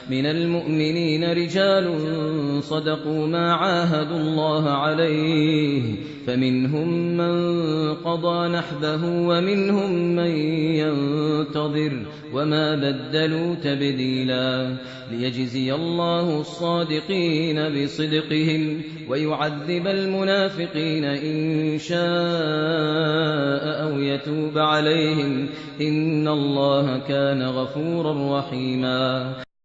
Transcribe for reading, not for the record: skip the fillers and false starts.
من المؤمنين رجال صدقوا ما عاهدوا الله عليه فمنهم من قضى نحبه ومنهم من ينتظر وما بدلوا تبديلا ليجزي الله الصادقين بصدقهم ويعذب المنافقين إن شاء أو يتوب عليهم إن الله كان غفورا رحيما.